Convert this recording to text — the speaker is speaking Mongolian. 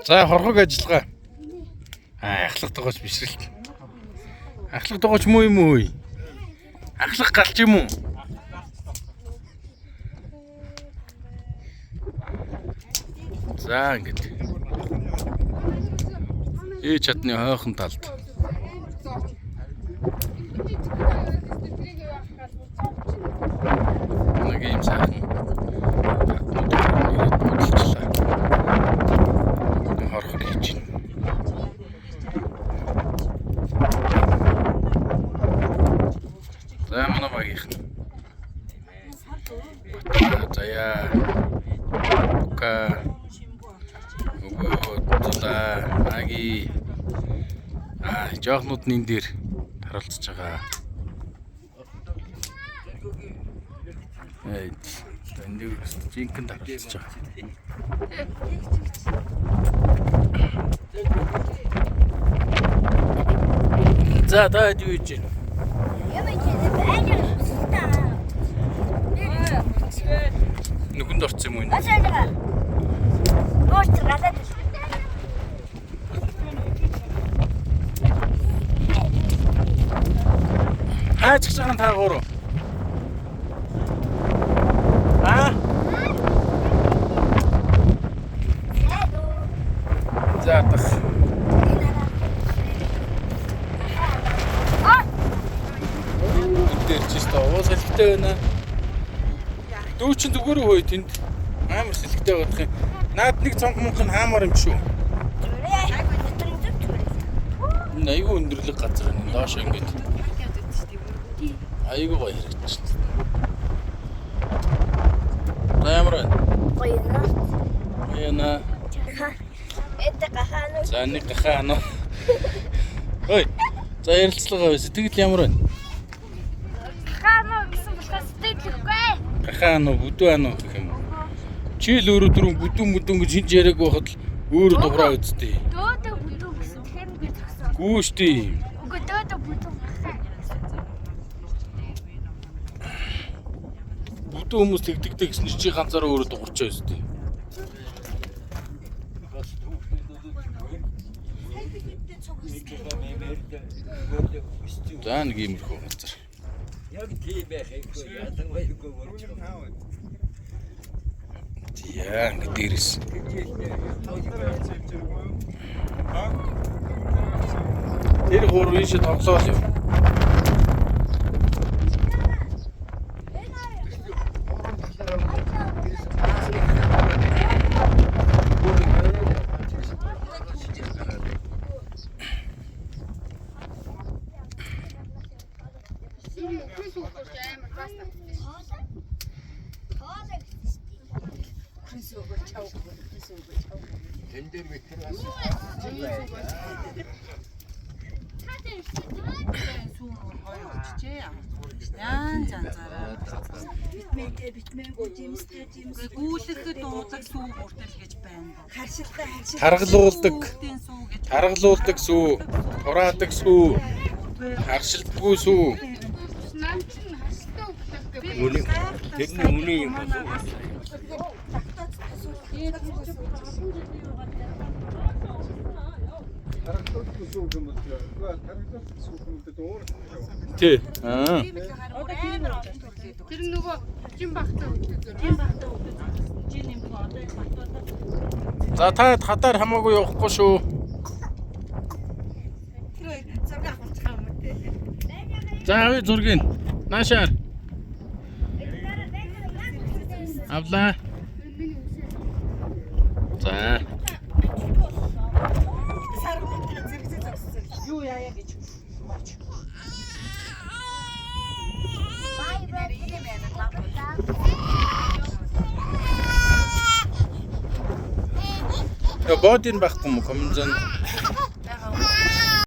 За хорхог ажиллагаа. Ахлах тогооч биш л. Ахлах тогооч муу юм уу? Ахлах галч юм уу? За ингэж. Чадны хойхон талд. Нэг юм сайхан. Хорхог хийж байна. За манай багийнх нь. Заяа. Ка. Аги. Жоохнууд нин дээр харалцж байгаа. Энд жинкэн харалцж байгаа. За таад юу хийж байна? Нүхэнд орсон юм уу энэ? Аач гэж байгаа таагуур. За тах. Дээр чисто уус хэлхтэй байна. Дүү чин зүгээр хөөе тэнд. Амар сэлхтэй байх юм. Наад нэг цонх мөнх нь хаамаар юм шүү. Айгу өндөрлөг газар энэ доош ингэж. Айгу гоё хэрэгч. Ямар вэ? Гоёна. За нэг гахаано. Ой. За ярилцлага байсан. Тэгэл ямар вэ? Гахаано гэсэн болохоос сэтгэлгүй. Гахаано бүдүүано гэх юм. Чи л өөрөө түрүүн бүдүүн гэж хинж яриаг байхад л өөрөө дуурай үзтээ. Дөөдөө бүдүү гэсэн тэгэхээр би зогсоо. Гүү штий. Үгүй дөөдөө бүдүү. Бүдүү хүмүүс тэгдэгтэй гэсэн чи ганцаараа өөрөө дуурчаа өстэй. За нэг иймэрхүү газар. Яг тийм байхыг ядангуйгүй болж байгаа. Яа ингэ дээрээс. Тэр гурав ийш тоглоол юм. Тендер метрээс Яан занзаараа. Битмээгүй жимстэй гүйлэхэд дуудаг сүү бүртэл гэж байна. Харгалуулдаг сүү, тураадаг сүү, харшилтгүй сүү. тэрний үний юм болов. Тий. Тэр нөгөө жин багтаа өгдөг. За та хатаар хамаагүй явахгүй шүү. За авъя зургийг. Наашаар. Авлаа. За. Юу яая гэж. Бодин байхгүй юм комзон.